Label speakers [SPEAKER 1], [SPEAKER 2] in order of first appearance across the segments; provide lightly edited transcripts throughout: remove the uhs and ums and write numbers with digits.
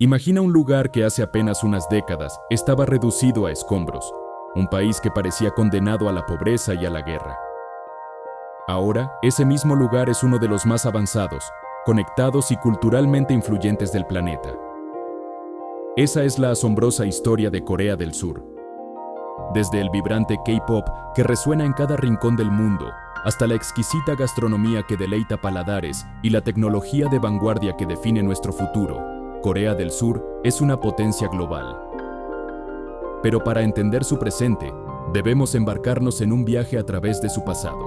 [SPEAKER 1] Imagina un lugar que hace apenas unas décadas estaba reducido a escombros, un país que parecía condenado a la pobreza y a la guerra. Ahora, ese mismo lugar es uno de los más avanzados, conectados y culturalmente influyentes del planeta. Esa es la asombrosa historia de Corea del Sur. Desde el vibrante K-pop que resuena en cada rincón del mundo, hasta la exquisita gastronomía que deleita paladares y la tecnología de vanguardia que define nuestro futuro, Corea del Sur es una potencia global. Pero para entender su presente, debemos embarcarnos en un viaje a través de su pasado.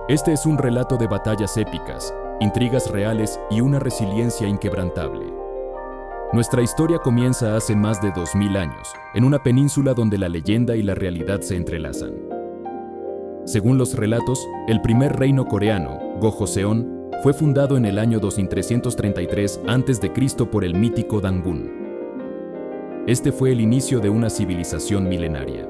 [SPEAKER 1] Este es un relato de batallas épicas, intrigas reales y una resiliencia inquebrantable. Nuestra historia comienza hace más de 2000 años, en una península donde la leyenda y la realidad se entrelazan. Según los relatos, el primer reino coreano, Gojoseon, fue fundado en el año 2333 a.C. por el mítico Dangun. Este fue el inicio de una civilización milenaria.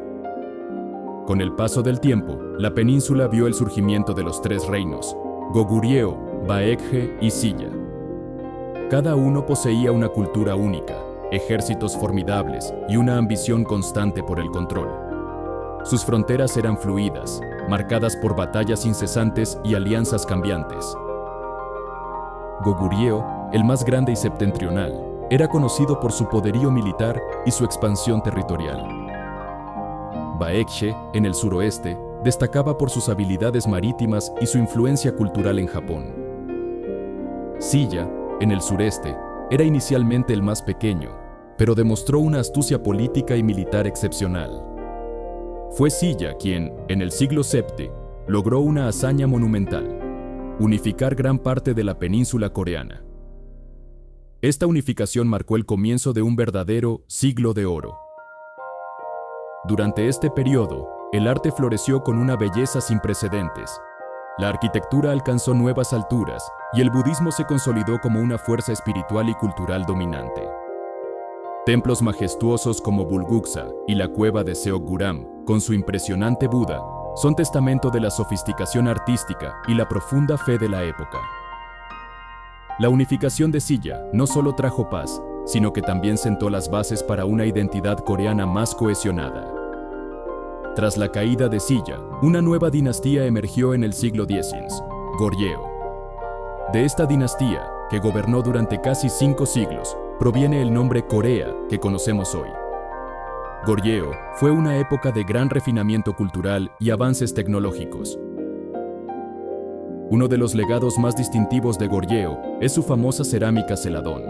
[SPEAKER 1] Con el paso del tiempo, la península vio el surgimiento de los tres reinos, Goguryeo, Baekje y Silla. Cada uno poseía una cultura única, ejércitos formidables y una ambición constante por el control. Sus fronteras eran fluidas, marcadas por batallas incesantes y alianzas cambiantes. Goguryeo, el más grande y septentrional, era conocido por su poderío militar y su expansión territorial. Baekje, en el suroeste, destacaba por sus habilidades marítimas y su influencia cultural en Japón. Silla, en el sureste, era inicialmente el más pequeño, pero demostró una astucia política y militar excepcional. Fue Silla quien, en el siglo VII, logró una hazaña monumental: unificar gran parte de la península coreana. Esta unificación marcó el comienzo de un verdadero siglo de oro. Durante este periodo, el arte floreció con una belleza sin precedentes. La arquitectura alcanzó nuevas alturas y el budismo se consolidó como una fuerza espiritual y cultural dominante. Templos majestuosos como Bulguksa y la cueva de Seokguram, con su impresionante Buda, son testamento de la sofisticación artística y la profunda fe de la época. La unificación de Silla no solo trajo paz, sino que también sentó las bases para una identidad coreana más cohesionada. Tras la caída de Silla, una nueva dinastía emergió en el siglo X, Goryeo. De esta dinastía, que gobernó durante casi 5 siglos, proviene el nombre Corea que conocemos hoy. Goryeo fue una época de gran refinamiento cultural y avances tecnológicos. Uno de los legados más distintivos de Goryeo es su famosa cerámica celadón.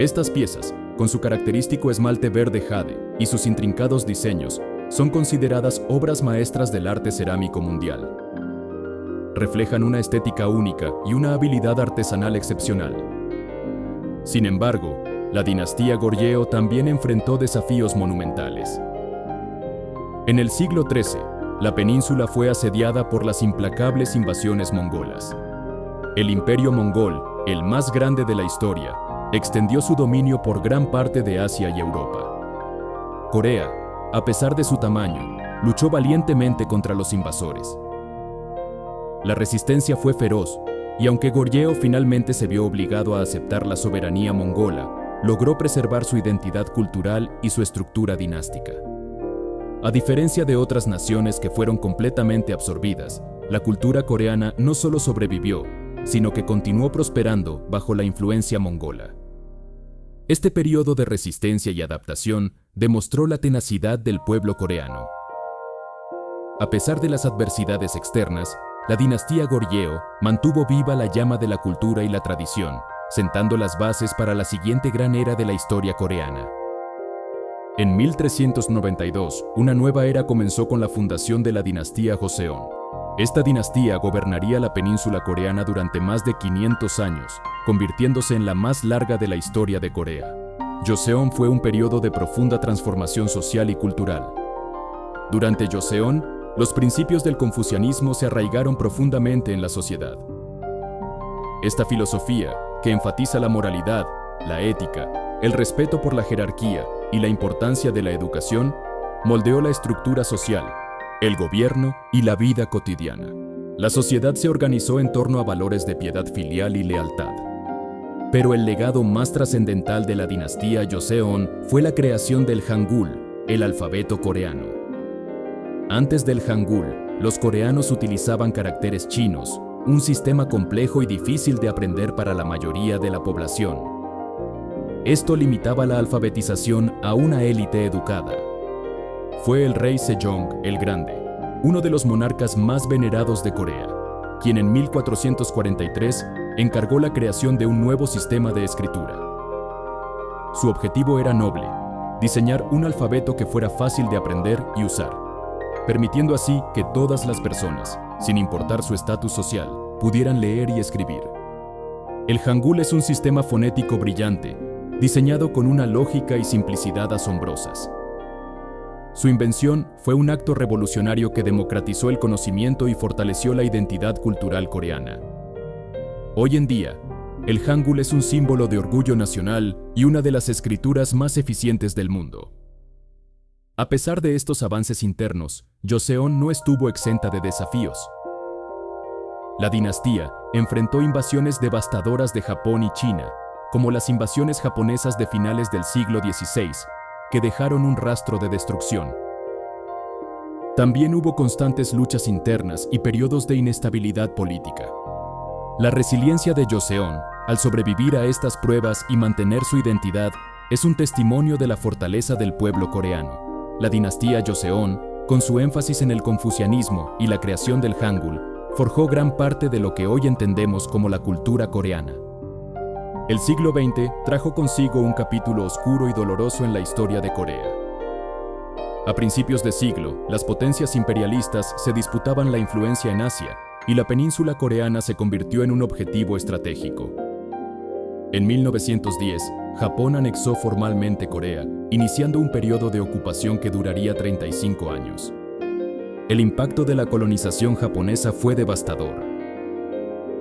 [SPEAKER 1] Estas piezas, con su característico esmalte verde jade y sus intrincados diseños, son consideradas obras maestras del arte cerámico mundial. Reflejan una estética única y una habilidad artesanal excepcional. Sin embargo, la dinastía Goryeo también enfrentó desafíos monumentales. En el siglo XIII, la península fue asediada por las implacables invasiones mongolas. El imperio mongol, el más grande de la historia, extendió su dominio por gran parte de Asia y Europa. Corea, a pesar de su tamaño, luchó valientemente contra los invasores. La resistencia fue feroz, y aunque Goryeo finalmente se vio obligado a aceptar la soberanía mongola, logró preservar su identidad cultural y su estructura dinástica. A diferencia de otras naciones que fueron completamente absorbidas, la cultura coreana no solo sobrevivió, sino que continuó prosperando bajo la influencia mongola. Este periodo de resistencia y adaptación demostró la tenacidad del pueblo coreano. A pesar de las adversidades externas, la dinastía Goryeo mantuvo viva la llama de la cultura y la tradición, sentando las bases para la siguiente gran era de la historia coreana. En 1392, una nueva era comenzó con la fundación de la dinastía Joseon. Esta dinastía gobernaría la península coreana durante más de 500 años, convirtiéndose en la más larga de la historia de Corea. Joseon fue un periodo de profunda transformación social y cultural. Durante Joseon, los principios del confucianismo se arraigaron profundamente en la sociedad. Esta filosofía, que enfatiza la moralidad, la ética, el respeto por la jerarquía y la importancia de la educación, moldeó la estructura social, el gobierno y la vida cotidiana. La sociedad se organizó en torno a valores de piedad filial y lealtad. Pero el legado más trascendental de la dinastía Joseon fue la creación del Hangul, el alfabeto coreano. Antes del Hangul, los coreanos utilizaban caracteres chinos, un sistema complejo y difícil de aprender para la mayoría de la población. Esto limitaba la alfabetización a una élite educada. Fue el rey Sejong el Grande, uno de los monarcas más venerados de Corea, quien en 1443 encargó la creación de un nuevo sistema de escritura. Su objetivo era noble: diseñar un alfabeto que fuera fácil de aprender y usar, permitiendo así que todas las personas, sin importar su estatus social, pudieran leer y escribir. El Hangul es un sistema fonético brillante, diseñado con una lógica y simplicidad asombrosas. Su invención fue un acto revolucionario que democratizó el conocimiento y fortaleció la identidad cultural coreana. Hoy en día, el Hangul es un símbolo de orgullo nacional y una de las escrituras más eficientes del mundo. A pesar de estos avances internos, Joseon no estuvo exenta de desafíos. La dinastía enfrentó invasiones devastadoras de Japón y China, como las invasiones japonesas de finales del siglo XVI, que dejaron un rastro de destrucción. También hubo constantes luchas internas y periodos de inestabilidad política. La resiliencia de Joseon, al sobrevivir a estas pruebas y mantener su identidad, es un testimonio de la fortaleza del pueblo coreano. La dinastía Joseon, con su énfasis en el confucianismo y la creación del Hangul, forjó gran parte de lo que hoy entendemos como la cultura coreana. El siglo XX trajo consigo un capítulo oscuro y doloroso en la historia de Corea. A principios de siglo, las potencias imperialistas se disputaban la influencia en Asia, y la península coreana se convirtió en un objetivo estratégico. En 1910, Japón anexó formalmente Corea, iniciando un periodo de ocupación que duraría 35 años. El impacto de la colonización japonesa fue devastador.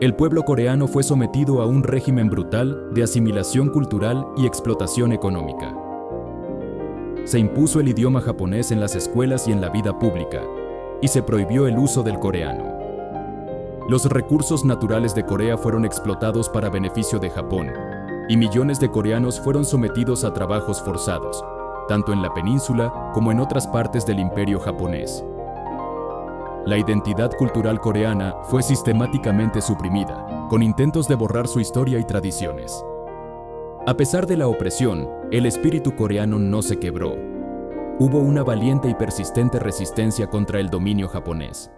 [SPEAKER 1] El pueblo coreano fue sometido a un régimen brutal de asimilación cultural y explotación económica. Se impuso el idioma japonés en las escuelas y en la vida pública, y se prohibió el uso del coreano. Los recursos naturales de Corea fueron explotados para beneficio de Japón, y millones de coreanos fueron sometidos a trabajos forzados, tanto en la península como en otras partes del imperio japonés. La identidad cultural coreana fue sistemáticamente suprimida, con intentos de borrar su historia y tradiciones. A pesar de la opresión, el espíritu coreano no se quebró. Hubo una valiente y persistente resistencia contra el dominio japonés.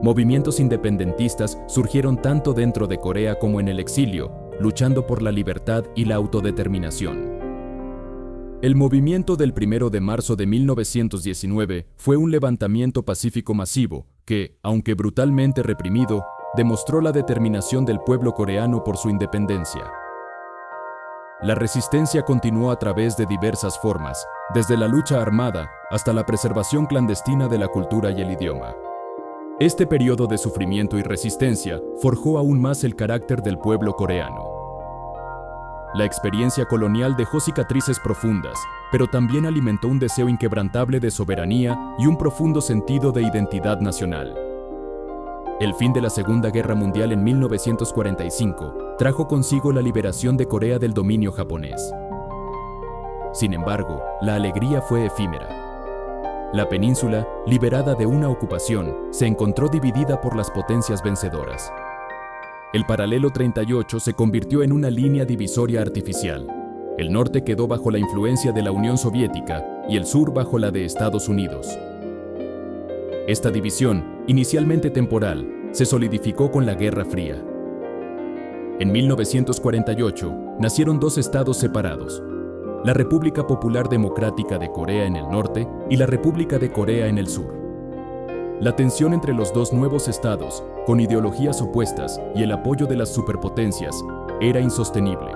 [SPEAKER 1] Movimientos independentistas surgieron tanto dentro de Corea como en el exilio, luchando por la libertad y la autodeterminación. El movimiento del 1 de marzo de 1919 fue un levantamiento pacífico masivo que, aunque brutalmente reprimido, demostró la determinación del pueblo coreano por su independencia. La resistencia continuó a través de diversas formas, desde la lucha armada hasta la preservación clandestina de la cultura y el idioma. Este periodo de sufrimiento y resistencia forjó aún más el carácter del pueblo coreano. La experiencia colonial dejó cicatrices profundas, pero también alimentó un deseo inquebrantable de soberanía y un profundo sentido de identidad nacional. El fin de la Segunda Guerra Mundial en 1945 trajo consigo la liberación de Corea del dominio japonés. Sin embargo, la alegría fue efímera. La península, liberada de una ocupación, se encontró dividida por las potencias vencedoras. El paralelo 38 se convirtió en una línea divisoria artificial. El norte quedó bajo la influencia de la Unión Soviética y el sur bajo la de Estados Unidos. Esta división, inicialmente temporal, se solidificó con la Guerra Fría. En 1948 nacieron dos estados separados: la República Popular Democrática de Corea en el norte y la República de Corea en el sur. La tensión entre los dos nuevos estados, con ideologías opuestas y el apoyo de las superpotencias, era insostenible.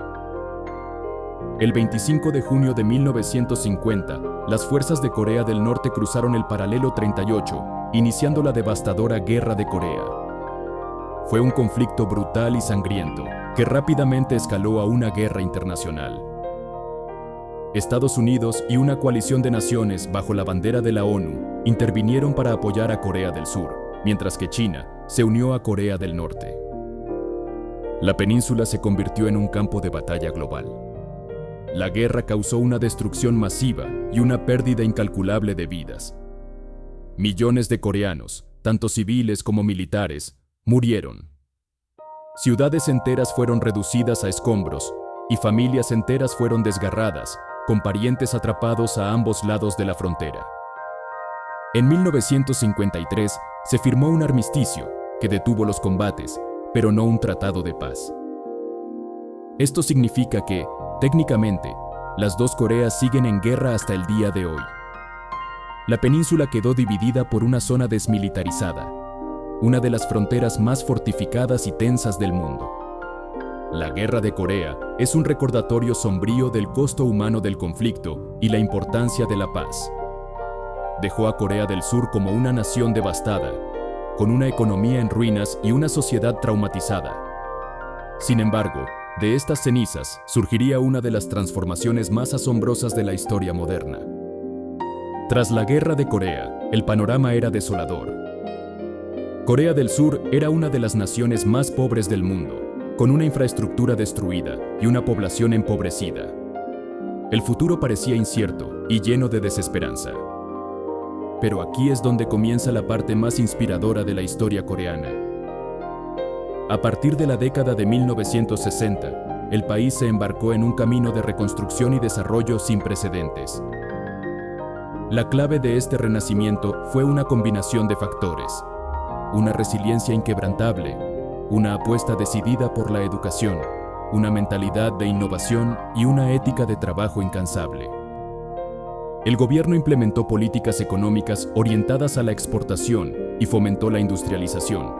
[SPEAKER 1] El 25 de junio de 1950, las fuerzas de Corea del Norte cruzaron el paralelo 38, iniciando la devastadora Guerra de Corea. Fue un conflicto brutal y sangriento, que rápidamente escaló a una guerra internacional. Estados Unidos y una coalición de naciones bajo la bandera de la ONU intervinieron para apoyar a Corea del Sur, mientras que China se unió a Corea del Norte. la península se convirtió en un campo de batalla global. La guerra causó una destrucción masiva y una pérdida incalculable de vidas. Millones de coreanos, tanto civiles como militares, murieron. Ciudades enteras fueron reducidas a escombros y familias enteras fueron desgarradas, con parientes atrapados a ambos lados de la frontera. En 1953 se firmó un armisticio que detuvo los combates, pero no un tratado de paz. Esto significa que, técnicamente, las dos Coreas siguen en guerra hasta el día de hoy. La península quedó dividida por una zona desmilitarizada, una de las fronteras más fortificadas y tensas del mundo. La Guerra de Corea es un recordatorio sombrío del costo humano del conflicto y la importancia de la paz. Dejó a Corea del Sur como una nación devastada, con una economía en ruinas y una sociedad traumatizada. Sin embargo, de estas cenizas surgiría una de las transformaciones más asombrosas de la historia moderna. Tras la Guerra de Corea, el panorama era desolador. Corea del Sur era una de las naciones más pobres del mundo, con una infraestructura destruida y una población empobrecida. El futuro parecía incierto y lleno de desesperanza. Pero aquí es donde comienza la parte más inspiradora de la historia coreana. A partir de la década de 1960, el país se embarcó en un camino de reconstrucción y desarrollo sin precedentes. La clave de este renacimiento fue una combinación de factores: una resiliencia inquebrantable, una apuesta decidida por la educación, una mentalidad de innovación y una ética de trabajo incansable. El gobierno implementó políticas económicas orientadas a la exportación y fomentó la industrialización.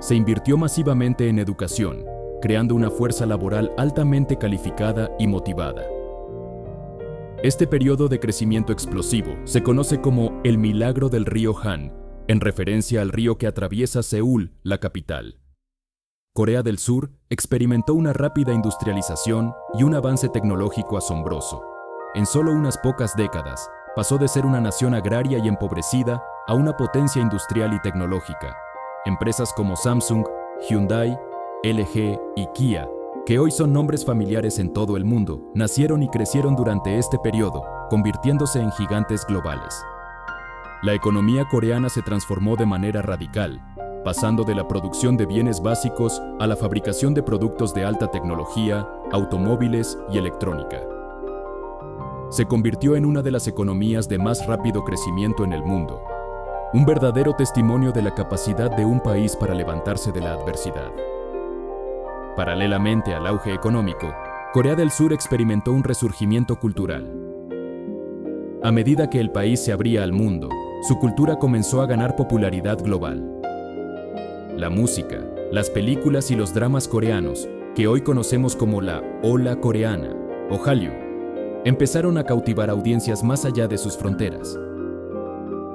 [SPEAKER 1] Se invirtió masivamente en educación, creando una fuerza laboral altamente calificada y motivada. Este periodo de crecimiento explosivo se conoce como el milagro del río Han, en referencia al río que atraviesa Seúl, la capital. Corea del Sur experimentó una rápida industrialización y un avance tecnológico asombroso. En solo unas pocas décadas, pasó de ser una nación agraria y empobrecida a una potencia industrial y tecnológica. Empresas como Samsung, Hyundai, LG y Kia, que hoy son nombres familiares en todo el mundo, nacieron y crecieron durante este periodo, convirtiéndose en gigantes globales. La economía coreana se transformó de manera radical, pasando de la producción de bienes básicos a la fabricación de productos de alta tecnología, automóviles y electrónica. Se convirtió en una de las economías de más rápido crecimiento en el mundo, un verdadero testimonio de la capacidad de un país para levantarse de la adversidad. Paralelamente al auge económico, Corea del Sur experimentó un resurgimiento cultural. A medida que el país se abría al mundo, su cultura comenzó a ganar popularidad global. La música, las películas y los dramas coreanos, que hoy conocemos como la ola coreana o Hallyu, empezaron a cautivar audiencias más allá de sus fronteras.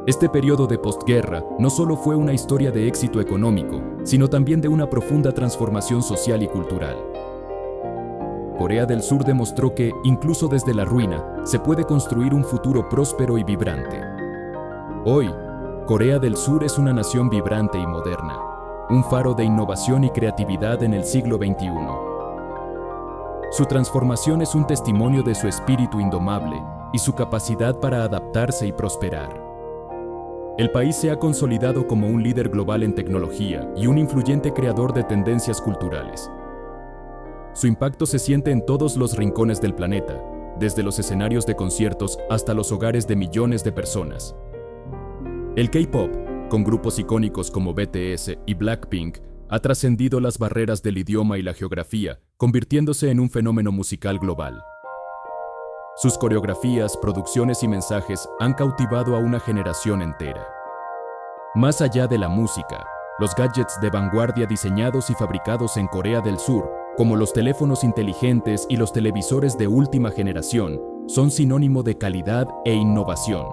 [SPEAKER 1] Este periodo de posguerra no solo fue una historia de éxito económico, sino también de una profunda transformación social y cultural. Corea del Sur demostró que, incluso desde la ruina, se puede construir un futuro próspero y vibrante. Hoy, Corea del Sur es una nación vibrante y moderna, un faro de innovación y creatividad en el siglo XXI. Su transformación es un testimonio de su espíritu indomable y su capacidad para adaptarse y prosperar. El país se ha consolidado como un líder global en tecnología y un influyente creador de tendencias culturales. Su impacto se siente en todos los rincones del planeta, desde los escenarios de conciertos hasta los hogares de millones de personas. El K-pop, con grupos icónicos como BTS y Blackpink, ha trascendido las barreras del idioma y la geografía, convirtiéndose en un fenómeno musical global. Sus coreografías, producciones y mensajes han cautivado a una generación entera. Más allá de la música, los gadgets de vanguardia diseñados y fabricados en Corea del Sur, como los teléfonos inteligentes y los televisores de última generación, son sinónimo de calidad e innovación.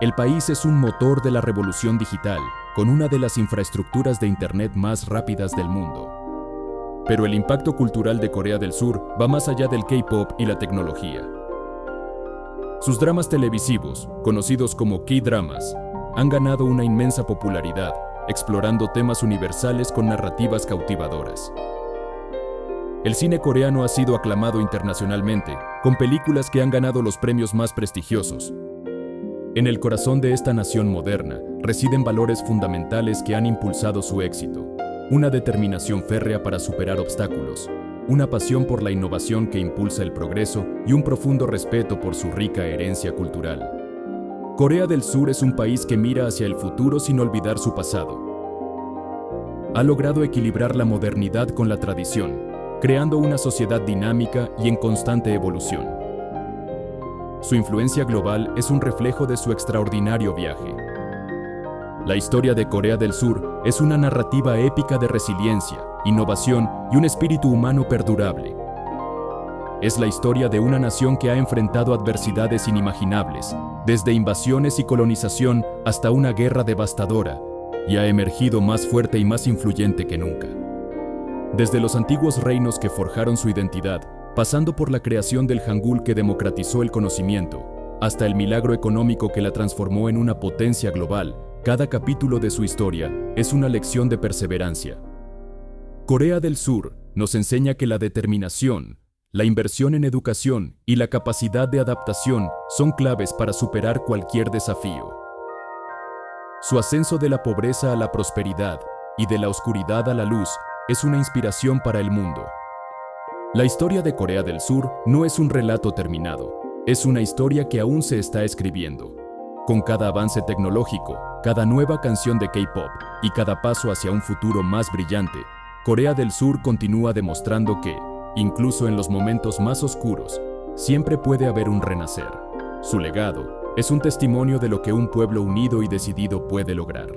[SPEAKER 1] El país es un motor de la revolución digital, con una de las infraestructuras de Internet más rápidas del mundo. Pero el impacto cultural de Corea del Sur va más allá del K-pop y la tecnología. Sus dramas televisivos, conocidos como K-dramas, han ganado una inmensa popularidad explorando temas universales con narrativas cautivadoras. El cine coreano ha sido aclamado internacionalmente, con películas que han ganado los premios más prestigiosos. En el corazón de esta nación moderna residen valores fundamentales que han impulsado su éxito, una determinación férrea para superar obstáculos, una pasión por la innovación que impulsa el progreso y un profundo respeto por su rica herencia cultural. Corea del Sur es un país que mira hacia el futuro sin olvidar su pasado. Ha logrado equilibrar la modernidad con la tradición, creando una sociedad dinámica y en constante evolución. Su influencia global es un reflejo de su extraordinario viaje. La historia de Corea del Sur es una narrativa épica de resiliencia, innovación y un espíritu humano perdurable. Es la historia de una nación que ha enfrentado adversidades inimaginables, desde invasiones y colonización hasta una guerra devastadora, y ha emergido más fuerte y más influyente que nunca. Desde los antiguos reinos que forjaron su identidad, pasando por la creación del Hangul que democratizó el conocimiento, hasta el milagro económico que la transformó en una potencia global, cada capítulo de su historia es una lección de perseverancia. Corea del Sur nos enseña que la determinación, la inversión en educación y la capacidad de adaptación son claves para superar cualquier desafío. Su ascenso de la pobreza a la prosperidad y de la oscuridad a la luz es una inspiración para el mundo. La historia de Corea del Sur no es un relato terminado, es una historia que aún se está escribiendo. Con cada avance tecnológico, cada nueva canción de K-pop y cada paso hacia un futuro más brillante, Corea del Sur continúa demostrando que, incluso en los momentos más oscuros, siempre puede haber un renacer. Su legado es un testimonio de lo que un pueblo unido y decidido puede lograr.